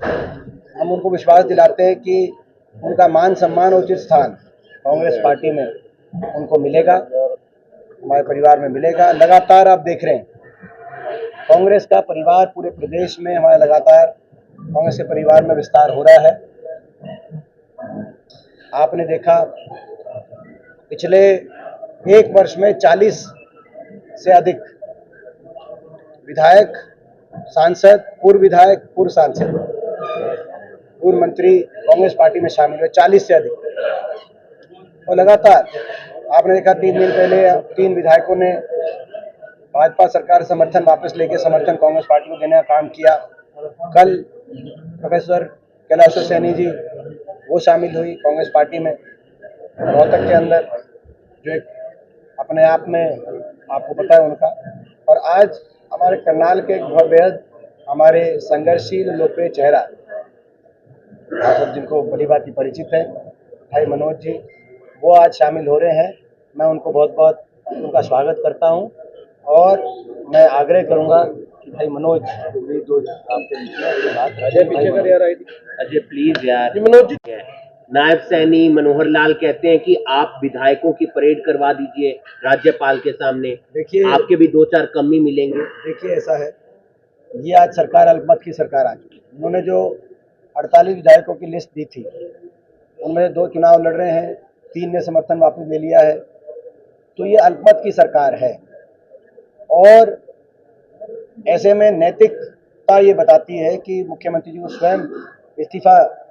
हम उनको विश्वास दिलाते हैं कि उनका मान सम्मान उचित स्थान कांग्रेस पार्टी में उनको मिलेगा, हमारे परिवार में मिलेगा। लगातार आप देख रहे हैं कांग्रेस का परिवार पूरे प्रदेश में हमारा लगातार कांग्रेस के परिवार में विस्तार हो रहा है। आपने देखा पिछले एक वर्ष में 40 से अधिक विधायक, सांसद, पूर्व विधायक, पूर्व सांसद, पूर्व मंत्री कांग्रेस पार्टी में शामिल हुए, 40 से अधिक। और लगातार आपने देखा 3 दिन पहले 3 विधायकों ने भाजपा सरकार समर्थन वापस लेके समर्थन कांग्रेस पार्टी को देने का काम किया। कल प्रोफेसर कैलाश सैनी जी वो शामिल हुई कांग्रेस पार्टी में रोहतक के अंदर, जो एक अपने आप में आपको पता है उनका। और आज हमारे करनाल के एक बेहद हमारे संघर्षशील लोकप्रिय चेहरा, आप सब जिनको बड़ी बात परिचित है, भाई मनोज जी, वो आज शामिल हो रहे हैं। मैं उनको बहुत बहुत उनका स्वागत करता हूं और मैं आग्रह करूंगा कि भाई मनोज भी जो आपके बीच बात अजय पीछे कर यार आई थी, अजय प्लीज यार मनोज जी। नायब सैनी मनोहर लाल कहते हैं कि आप विधायकों की परेड करवा दीजिए राज्यपाल के सामने, देखिए आपके भी 2-4 कमी मिलेंगे। देखिए ऐसा है, ये आज सरकार अल्पमत की सरकार आ चुकी है। उन्होंने जो 48 विधायकों की लिस्ट दी थी उनमें 2 चुनाव लड़ रहे हैं, 3 ने समर्थन वापस ले लिया है, तो ये अल्पमत की सरकार है। और ऐसे में नैतिकता ये बताती है कि मुख्यमंत्री जी को स्वयं इस्तीफा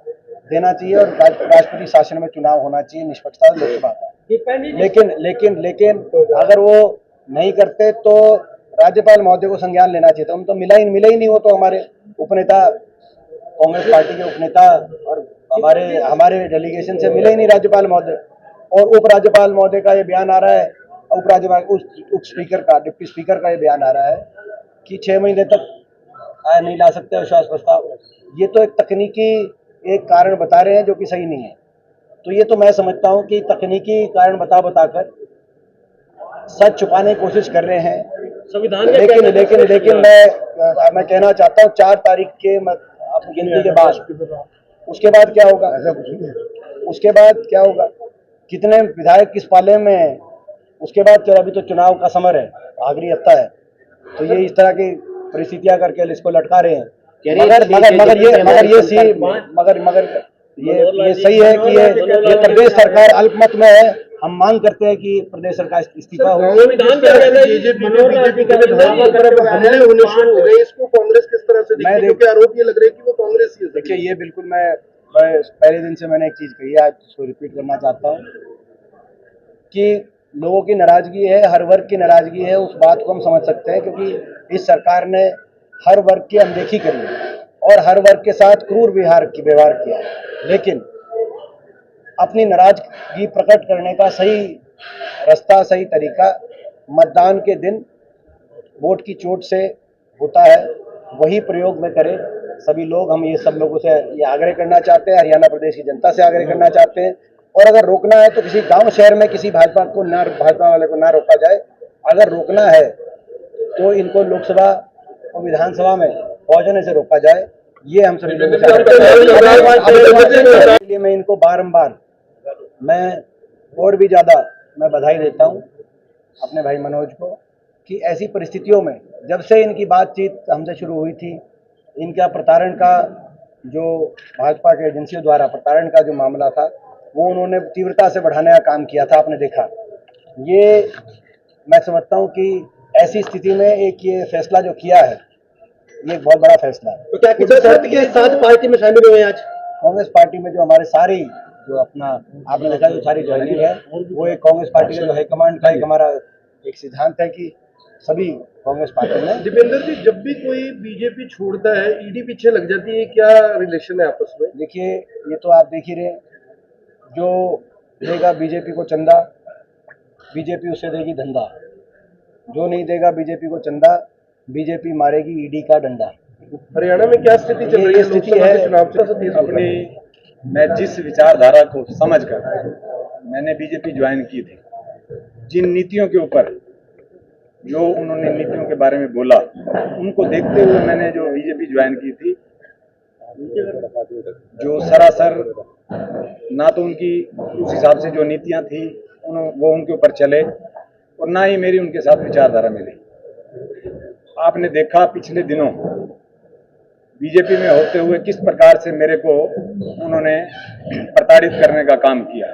देना चाहिए और राष्ट्रपति शासन में चुनाव होना चाहिए निष्पक्षता लोकसभा का। लेकिन अगर वो नहीं करते तो राज्यपाल महोदय को संज्ञान लेना चाहिए था। उन तो मिला ही नहीं, वो तो हमारे उपनेता, कांग्रेस पार्टी के उपनेता और हमारे डेलीगेशन से मिले ही नहीं राज्यपाल महोदय। और उपराज्यपाल महोदय का ये बयान आ रहा है, उपराज्यपाल उप स्पीकर का, डिप्टी स्पीकर का ये बयान आ रहा है कि 6 महीने तक नहीं ला सकते अविश्वास प्रस्ताव। ये तो एक तकनीकी एक कारण बता रहे हैं जो कि सही नहीं है। तो ये तो मैं समझता हूं कि तकनीकी कारण बताकर सच छुपाने की कोशिश कर रहे हैं संविधान। लेकिन मैं कहना चाहता हूं 4 तारीख के गिनती के बाद उसके बाद क्या होगा, कितने विधायक किस पाले में है, उसके बाद अभी तो चुनाव का समर है, आखिरी हफ्ता है। तो ये इस तरह की परिस्थितियां करके इसको लटका रहे हैं। मगर ये सही है कि ये प्रदेश सरकार अल्पमत में है। हम मांग करते हैं कि प्रदेश सरकार इस्तीफा हो। इसको कांग्रेस किस तरह से देखती है, क्योंकि आरोप ये लग रहे हैं कि वो कांग्रेस ही है। देखिए ये बिल्कुल मैं पहले दिन से मैंने एक चीज कही है, आज इसको रिपीट करना चाहता हूँ कि लोगों की नाराजगी है, हर वर्ग की नाराजगी है। उस बात को हम समझ सकते हैं क्योंकि इस सरकार ने हर वर्ग की अनदेखी करी है और हर वर्ग के साथ क्रूर व्यवहार किया है। लेकिन अपनी नाराजगी प्रकट करने का सही रास्ता, सही तरीका मतदान के दिन वोट की चोट से होता है, वही प्रयोग में करें सभी लोग। हम ये सब लोगों से ये आग्रह करना चाहते हैं, हरियाणा प्रदेश की जनता से आग्रह करना चाहते हैं। और अगर रोकना है तो किसी गांव शहर में किसी भाजपा वाले को ना रोका जाए। अगर रोकना है तो इनको लोकसभा और विधानसभा में पहुंचने से रोका जाए। ये हम सभी लोगों से मैं इनको बारंबार मैं और भी ज्यादा मैं बधाई देता हूं अपने भाई मनोज को कि ऐसी परिस्थितियों में जब से इनकी बातचीत हमसे शुरू हुई थी, इनका प्रताड़न का जो भाजपा के एजेंसियों द्वारा प्रताड़न का जो मामला था वो उन्होंने तीव्रता से बढ़ाने का काम किया था। आपने देखा, ये मैं समझता हूं कि ऐसी स्थिति में एक ये फैसला जो किया है ये एक बहुत बड़ा फैसला है। तो क्या किसी शर्त के साथ पार्टी में शामिल हुए आज? कांग्रेस पार्टी में जो हमारे सारी जो अपना आपने देखा जो सारी ज्वाइनिंग है वो एक कांग्रेस पार्टी का जो हाईकमांड का एक हमारा एक सिद्धांत है कि सभी कांग्रेस पार्टी में। दीपेंद्र जी, जब भी कोई बीजेपी छोड़ता है ईडी पीछे लग जाती है, क्या रिलेशन है आपस में? देखिए ये तो आप देख ही रहे, जो देगा बीजेपी को चंदा बीजेपी उसे देगी धंधा, जो नहीं देगा बीजेपी को चंदा बीजेपी मारेगी ईडी का डंडा। हरियाणा में क्या स्थिति चल रही है? स्थिति है अपनी, मैं जिस विचारधारा को समझकर मैंने बीजेपी ज्वाइन की थी, जिन नीतियों के ऊपर जो उन्होंने नीतियों के बारे में बोला, उनको देखते हुए मैंने जो बीजेपी ज्वाइन की थी, जो सरासर ना तो उनकी उस हिसाब से जो नीतियां थी वो उनके ऊपर चले और ना ही मेरी उनके साथ विचारधारा मिली। आपने देखा पिछले दिनों बीजेपी में होते हुए किस प्रकार से मेरे को उन्होंने प्रताड़ित करने का काम किया।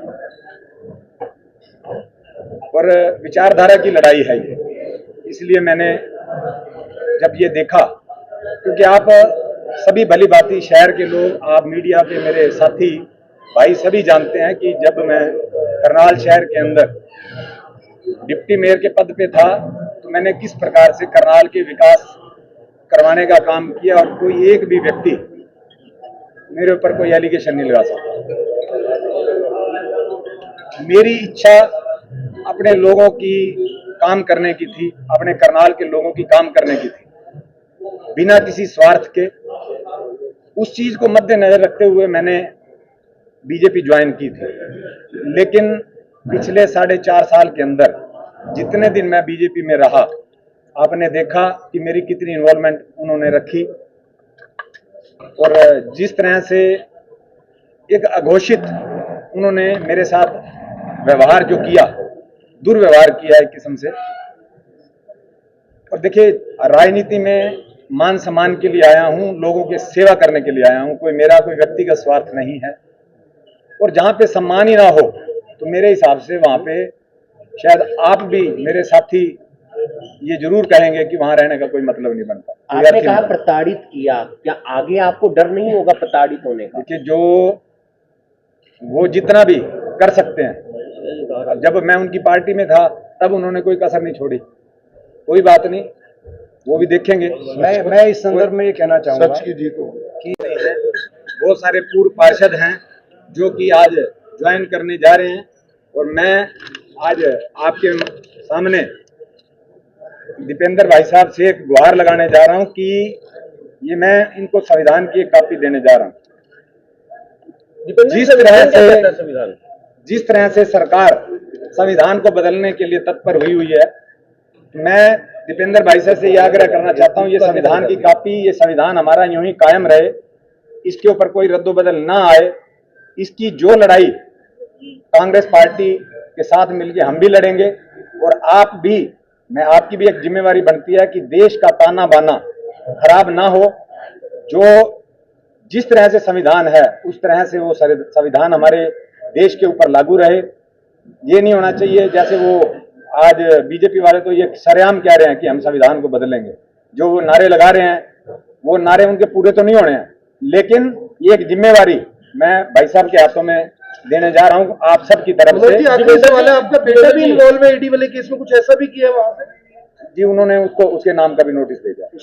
और विचारधारा की लड़ाई है ये, इसलिए मैंने जब ये देखा, क्योंकि आप सभी भली भांति शहर के लोग, आप मीडिया के मेरे साथी भाई सभी जानते हैं कि जब मैं करनाल शहर के अंदर डिप्टी मेयर के पद पे था तो मैंने किस प्रकार से करनाल के विकास करवाने का काम किया और कोई एक भी व्यक्ति मेरे ऊपर कोई एलिगेशन नहीं लगा सकता। मेरी इच्छा अपने लोगों की काम करने की थी, अपने करनाल के लोगों की काम करने की थी, बिना किसी स्वार्थ के। उस चीज को मद्देनजर रखते हुए मैंने बीजेपी ज्वाइन की थी। लेकिन पिछले 4.5 साल के अंदर जितने दिन मैं बीजेपी में रहा, आपने देखा कि मेरी कितनी इन्वॉल्वमेंट उन्होंने रखी और जिस तरह से एक अघोषित उन्होंने मेरे साथ व्यवहार जो किया, दुर्व्यवहार किया एक किस्म से। और देखिए, राजनीति में मान सम्मान के लिए आया हूं, लोगों की सेवा करने के लिए आया हूं, मेरा कोई व्यक्तिगत स्वार्थ नहीं है। और जहां पे सम्मान ही ना हो तो मेरे हिसाब से वहां पे शायद आप भी मेरे साथी ये जरूर कहेंगे कि वहां रहने का कोई मतलब नहीं बनता। आपने कहा प्रताड़ित किया, क्या आगे आपको डर नहीं होगा प्रताड़ित होने का? देखिए, जो वो जितना भी कर सकते हैं, जब मैं उनकी पार्टी में था तब उन्होंने कोई कसर नहीं छोड़ी। कोई बात नहीं, वो भी देखेंगे। मैं इस संदर्भ में ये कहना चाहूंगा कि बहुत सारे पूर्व पार्षद हैं जो कि आज ज्वाइन करने जा रहे हैं और मैं आज आपके सामने दीपेंद्र भाई साहब से एक गुहार लगाने जा रहा हूं कि ये मैं इनको संविधान की एक कॉपी देने जा रहा हूं। जिस तरह से सरकार संविधान को बदलने के लिए तत्पर हुई हुई है, मैं दीपेंद्र भाई साहब से यह आग्रह करना चाहता हूं, ये संविधान की कॉपी, ये संविधान हमारा यूं ही कायम रहे, इसके ऊपर कोई रद्दोबदल ना आए। इसकी जो लड़ाई कांग्रेस पार्टी के साथ मिलकर हम भी लड़ेंगे और आप भी, मैं आपकी भी एक जिम्मेवारी बनती है कि देश का ताना बाना खराब ना हो। जो जिस तरह से संविधान है उस तरह से वो संविधान हमारे देश के ऊपर लागू रहे। ये नहीं होना चाहिए जैसे वो आज बीजेपी वाले तो ये सरेआम कह रहे हैं कि हम संविधान को बदलेंगे। जो वो नारे लगा रहे हैं वो नारे उनके पूरे तो नहीं होने हैं, लेकिन ये एक जिम्मेवारी मैं भाई साहब के हाथों में देने जा रहा हूं आप सब की तरफ से। आपका बेटा भी इन्वॉल्व है ईडी वाले केस में, कुछ ऐसा भी किया वहां पे? जी, उन्होंने उसको उसके नाम का भी नोटिस भेजा।